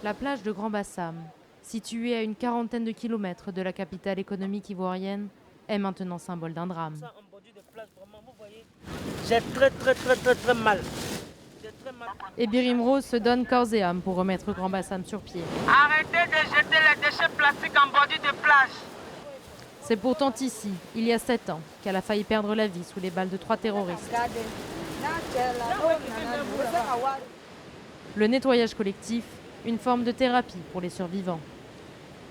La plage de Grand Bassam, située à une quarantaine de kilomètres de la capitale économique ivoirienne, est maintenant symbole d'un drame. J'ai très mal. Et Birim Rose se donne corps et âme pour remettre Grand Bassam sur pied. Arrêtez de jeter les déchets plastiques en bordure de plage. C'est pourtant ici, il y a 7 ans, qu'elle a failli perdre la vie sous les balles de 3 terroristes. Le nettoyage collectif, une forme de thérapie pour les survivants.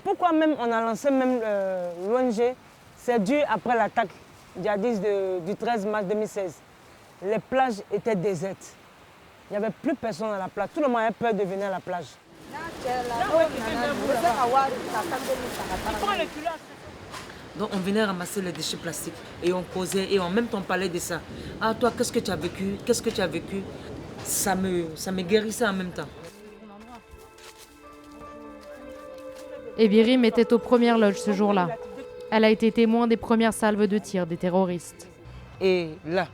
Pourquoi même on a lancé même l'ONG? C'est dû après l'attaque djihadiste du 13 mars 2016. Les plages étaient désertes. Il n'y avait plus personne à la plage. Tout le monde avait peur de venir à la plage. Donc on venait ramasser les déchets plastiques et on causait et en même temps on parlait de ça. Ah toi, qu'est-ce que tu as vécu? Qu'est-ce que tu as vécu? Ça me guérissait en même temps. Et Birim était aux premières loges ce jour-là. Elle a été témoin des premières salves de tir des terroristes. Et là,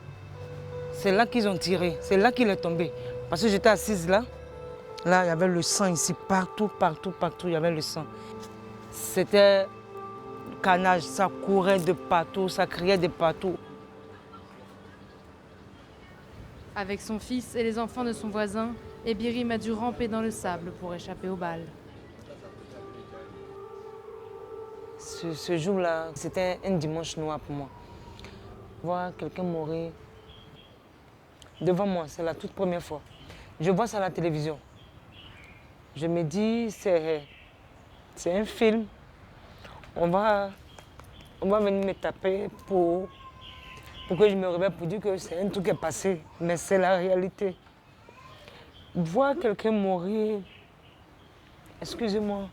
c'est là qu'ils ont tiré, c'est là qu'il est tombé. Parce que j'étais assise là. Là, il y avait le sang ici, partout, il y avait le sang. C'était carnage, ça courait de partout, ça criait de partout. Avec son fils et les enfants de son voisin, Birim a dû ramper dans le sable pour échapper aux balles. Ce jour-là, c'était un dimanche noir pour moi. Voir quelqu'un mourir devant moi, c'est la toute première fois. Je vois ça à la télévision. Je me dis, c'est un film. On va venir me taper pour que je me réveille pour dire que c'est un truc qui est passé. Mais c'est la réalité. Voir quelqu'un mourir, excusez-moi,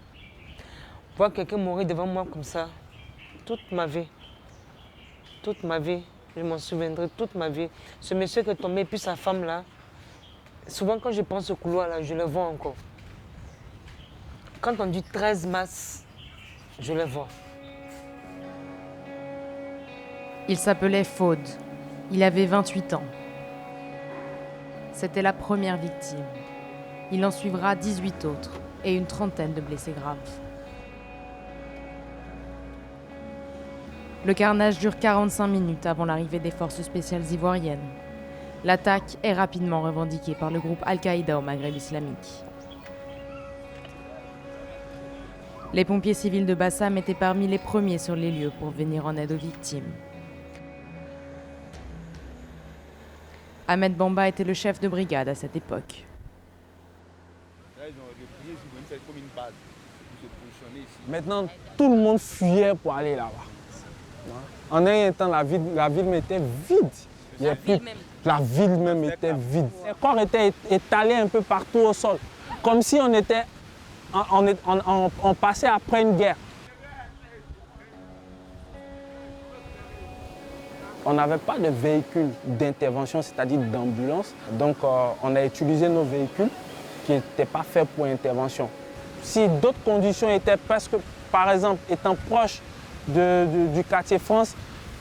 voir quelqu'un mourir devant moi comme ça, toute ma vie, je m'en souviendrai toute ma vie. Ce monsieur qui est tombé, puis sa femme là, souvent quand je pense au couloir là, je le vois encore. Quand on dit 13 mars, je le vois. Il s'appelait Faude. Il avait 28 ans. C'était la première victime. Il en suivra 18 autres et une trentaine de blessés graves. Le carnage dure 45 minutes avant l'arrivée des forces spéciales ivoiriennes. L'attaque est rapidement revendiquée par le groupe Al-Qaïda au Maghreb islamique. Les pompiers civils de Bassam étaient parmi les premiers sur les lieux pour venir en aide aux victimes. Ahmed Bamba était le chef de brigade à cette époque. Maintenant, tout le monde fuyait pour aller là-bas. En un temps, la ville était vide. La ville même était vide. Les corps étaient étalés un peu partout au sol, comme si on passait après une guerre. On n'avait pas de véhicule d'intervention, c'est-à-dire d'ambulance. Donc, on a utilisé nos véhicules qui n'étaient pas faits pour intervention. Si d'autres conditions étaient presque, par exemple, étant proche du quartier France,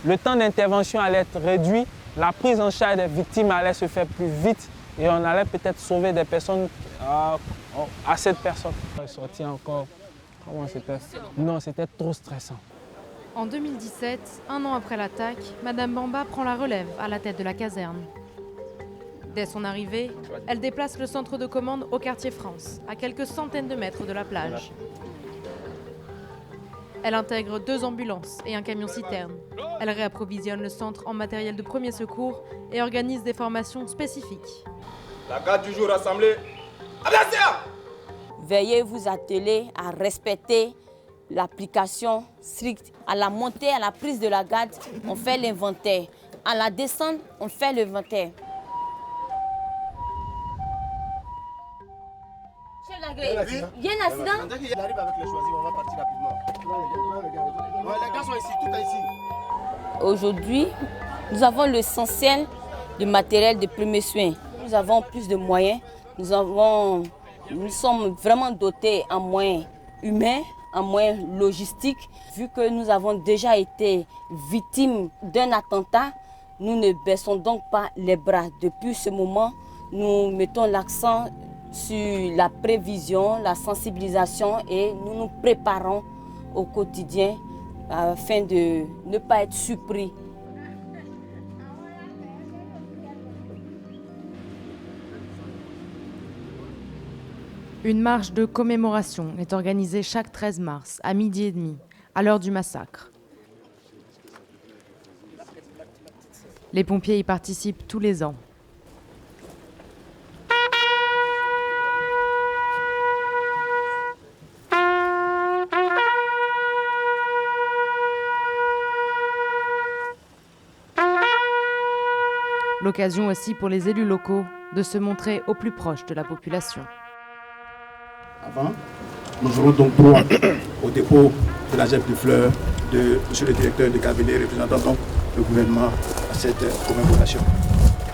le temps d'intervention allait être réduit, la prise en charge des victimes allait se faire plus vite et on allait peut-être sauver des personnes à cette personne. On est sorti encore. Comment c'était? Non, c'était trop stressant. En 2017, un an après l'attaque, Madame Bamba prend la relève à la tête de la caserne. Dès son arrivée, elle déplace le centre de commande au quartier France, à quelques centaines de mètres de la plage. Elle intègre 2 ambulances et un camion-citerne. Elle réapprovisionne le centre en matériel de premier secours et organise des formations spécifiques. La garde du jour rassemblée. Attention! Veuillez vous atteler à respecter l'application stricte. À la montée, à la prise de la garde, on fait l'inventaire. À la descente, on fait l'inventaire. Chef d'agrément, il y a un accident? Il arrive avec les choisis, on va partir rapidement. Les gars sont ici, tout est ici. Aujourd'hui, nous avons l'essentiel du matériel de premiers soins. Nous avons plus de moyens. Nous sommes vraiment dotés en moyens humains, en moyens logistiques. Vu que nous avons déjà été victimes d'un attentat, nous ne baissons donc pas les bras. Depuis ce moment, nous mettons l'accent sur la prévision, la sensibilisation et nous nous préparons au quotidien afin de ne pas être surpris. Une marche de commémoration est organisée chaque 13 mars à 12h30, à l'heure du massacre. Les pompiers y participent tous les ans. L'occasion aussi pour les élus locaux de se montrer au plus proche de la population. Avant, nous aurons donc droit au dépôt de la gemme de fleurs de M. le directeur de cabinet représentant donc le gouvernement à cette commémoration.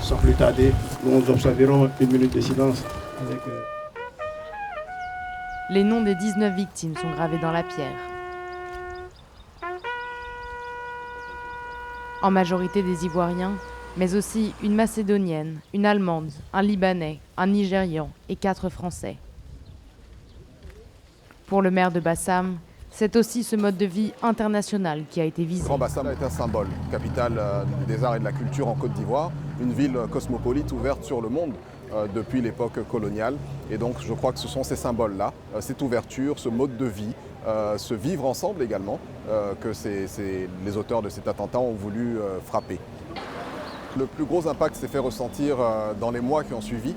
Sans plus tarder, nous observerons une minute de silence avec... Les noms des 19 victimes sont gravés dans la pierre. En majorité des Ivoiriens, mais aussi une Macédonienne, une Allemande, un Libanais, un Nigérian et 4 Français. Pour le maire de Bassam, c'est aussi ce mode de vie international qui a été visé. Grand Bassam est un symbole, capitale des arts et de la culture en Côte d'Ivoire, une ville cosmopolite ouverte sur le monde depuis l'époque coloniale. Et donc je crois que ce sont ces symboles-là, cette ouverture, ce mode de vie, ce vivre ensemble également, que les auteurs de cet attentat ont voulu frapper. Le plus gros impact s'est fait ressentir dans les mois qui ont suivi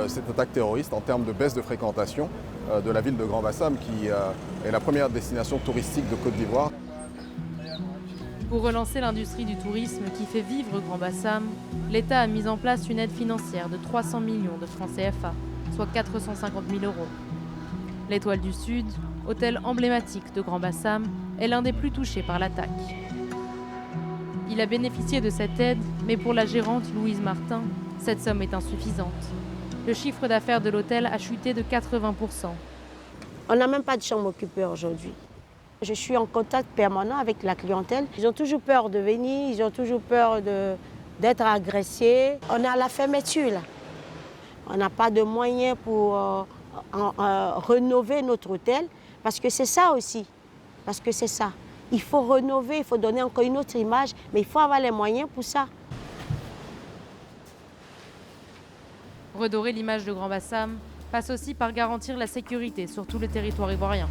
cette attaque terroriste en termes de baisse de fréquentation de la ville de Grand Bassam qui est la première destination touristique de Côte d'Ivoire. Pour relancer l'industrie du tourisme qui fait vivre Grand Bassam, l'État a mis en place une aide financière de 300 millions de francs CFA, soit 450 000 €. L'Étoile du Sud, hôtel emblématique de Grand Bassam, est l'un des plus touchés par l'attaque. Il a bénéficié de cette aide, mais pour la gérante Louise Martin, cette somme est insuffisante. Le chiffre d'affaires de l'hôtel a chuté de 80%. On n'a même pas de chambre occupée aujourd'hui. Je suis en contact permanent avec la clientèle. Ils ont toujours peur de venir, ils ont toujours peur d'être agressés. On est à la fermeture là. On n'a pas de moyens pour rénover notre hôtel, parce que c'est ça aussi. Parce que c'est ça. Il faut rénover, il faut donner encore une autre image, mais il faut avoir les moyens pour ça. Redorer l'image de Grand Bassam passe aussi par garantir la sécurité sur tout le territoire ivoirien.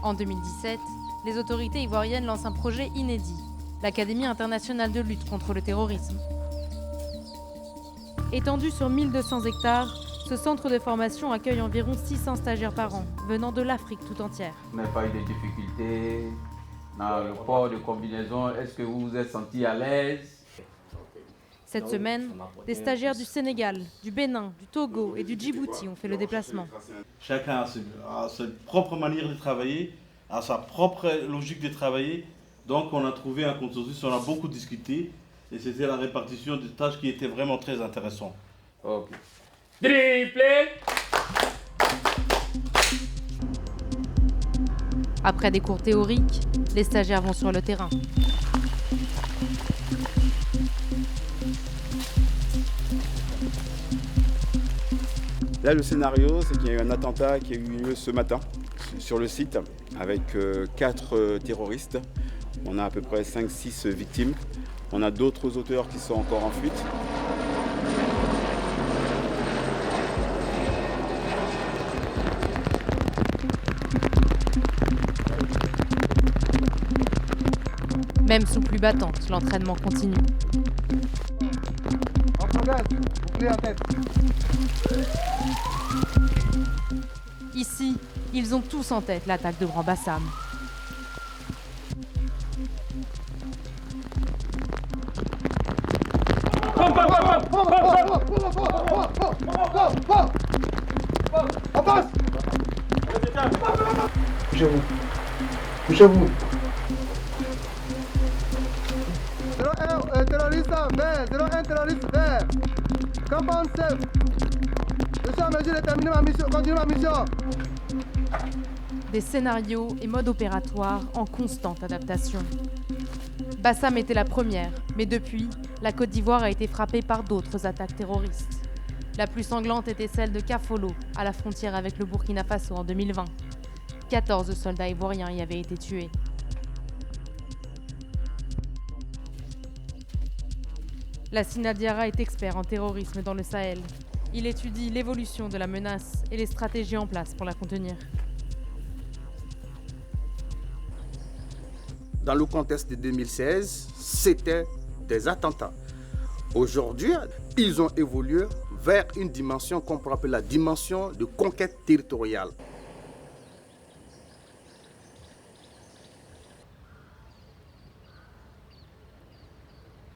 En 2017, les autorités ivoiriennes lancent un projet inédit, l'Académie internationale de lutte contre le terrorisme. Étendu sur 1200 hectares, ce centre de formation accueille environ 600 stagiaires par an, venant de l'Afrique tout entière. Vous n'avez pas eu de difficultés dans le port de combinaison? Est-ce que vous vous êtes senti à l'aise? Cette semaine, des stagiaires du Sénégal, du Bénin, du Togo et du Djibouti ont fait le déplacement. Chacun a sa propre manière de travailler, a sa propre logique de travailler. Donc on a trouvé un consensus, on a beaucoup discuté et c'était la répartition des tâches qui était vraiment très intéressante. Ok. Triplé! Après des cours théoriques, les stagiaires vont sur le terrain. Là, le scénario, c'est qu'il y a eu un attentat qui a eu lieu ce matin sur le site avec 4 terroristes. On a à peu près 5-6 victimes. On a d'autres auteurs qui sont encore en fuite. Même sous pluie battante, l'entraînement continue. Ici, ils ont tous en tête l'attaque de Grand Bassam. Couchez-vous. Couchez-vous. Un terroriste vert, 01 terroriste vert. Compound safe. Je suis en mesure de terminer ma mission, continuer ma mission. Des scénarios et modes opératoires en constante adaptation. Bassam était la première, mais depuis, la Côte d'Ivoire a été frappée par d'autres attaques terroristes. La plus sanglante était celle de Kafolo, à la frontière avec le Burkina Faso en 2020. 14 soldats ivoiriens y avaient été tués. Lassina Diarra est expert en terrorisme dans le Sahel. Il étudie l'évolution de la menace et les stratégies en place pour la contenir. Dans le contexte de 2016, c'était des attentats. Aujourd'hui, ils ont évolué vers une dimension qu'on peut appeler la dimension de conquête territoriale.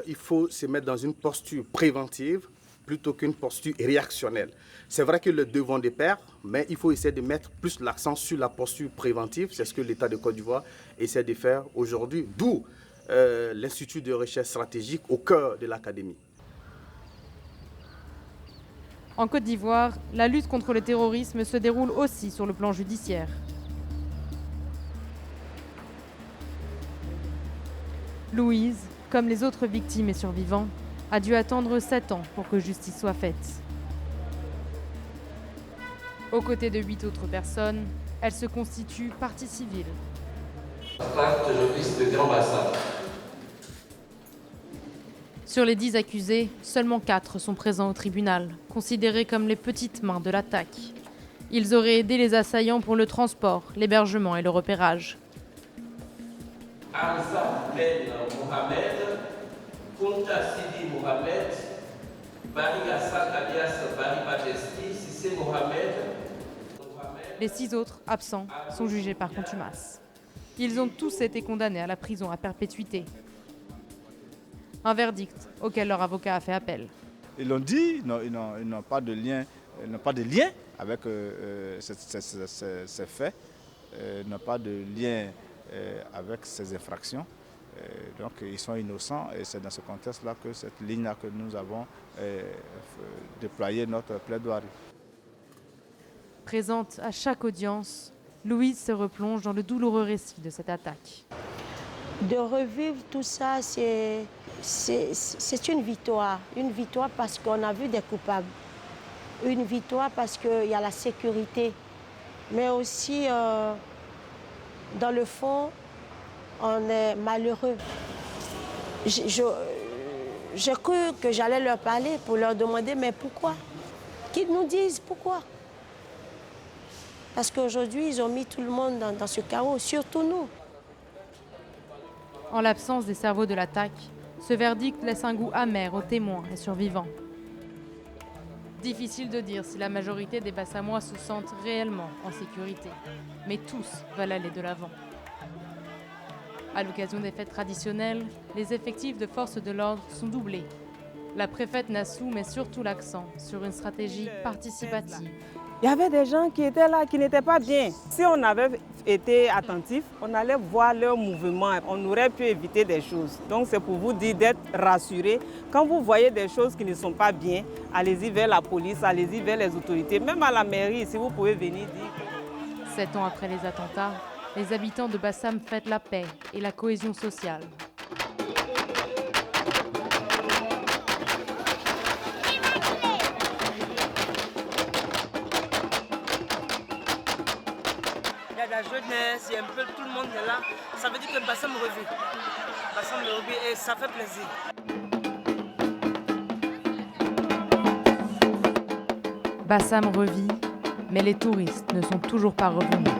Il faut se mettre dans une posture préventive plutôt qu'une posture réactionnelle. C'est vrai que le devant des pair, mais il faut essayer de mettre plus l'accent sur la posture préventive. C'est ce que l'État de Côte d'Ivoire essaie de faire aujourd'hui, d'où l'Institut de recherche stratégique au cœur de l'académie. En Côte d'Ivoire, la lutte contre le terrorisme se déroule aussi sur le plan judiciaire. Louise, comme les autres victimes et survivants, a dû attendre 7 ans pour que justice soit faite. Aux côtés de 8 autres personnes, elle se constitue partie civile. Sur les 10 accusés, seulement 4 sont présents au tribunal, considérés comme les petites mains de l'attaque. Ils auraient aidé les assaillants pour le transport, l'hébergement et le repérage. Hamza Ben Mohamed, Kunta Sidi Mohamed, Barry Hassan alias Barry Majesty, Sissé Mohamed. Les 6 autres, absents, sont jugés par contumace. Ils ont tous été condamnés à la prison à perpétuité. Un verdict auquel leur avocat a fait appel. Ils l'ont dit, ils n'ont pas de lien, avec ces faits, ils n'ont pas de lien avec ces infractions. Donc ils sont innocents et c'est dans ce contexte-là que cette ligne-là que nous avons déployé notre plaidoirie. Présente à chaque audience, Louise se replonge dans le douloureux récit de cette attaque. De revivre tout ça, c'est une victoire. Une victoire parce qu'on a vu des coupables. Une victoire parce qu'il y a la sécurité. Mais aussi, dans le fond, on est malheureux. J'ai cru que j'allais leur parler pour leur demander, mais pourquoi? Qu'ils nous disent pourquoi. Parce qu'aujourd'hui, ils ont mis tout le monde dans ce chaos, surtout nous. En l'absence des cerveaux de l'attaque, ce verdict laisse un goût amer aux témoins et survivants. Difficile de dire si la majorité des Bassamois se sentent réellement en sécurité, mais tous veulent aller de l'avant. À l'occasion des fêtes traditionnelles, les effectifs de forces de l'ordre sont doublés. La préfète Nassou met surtout l'accent sur une stratégie participative. Il y avait des gens qui étaient là, qui n'étaient pas bien. Si on avait été attentif, on allait voir leurs mouvements. On aurait pu éviter des choses. Donc c'est pour vous dire d'être rassurés. Quand vous voyez des choses qui ne sont pas bien, allez-y vers la police, allez-y vers les autorités. Même à la mairie, si vous pouvez venir dire. 7 ans après les attentats, les habitants de Bassam fêtent la paix et la cohésion sociale. La jeunesse, il y a un peu tout le monde est là. Ça veut dire que Bassam revit. Bassam revit et ça fait plaisir. Bassam revit, mais les touristes ne sont toujours pas revenus.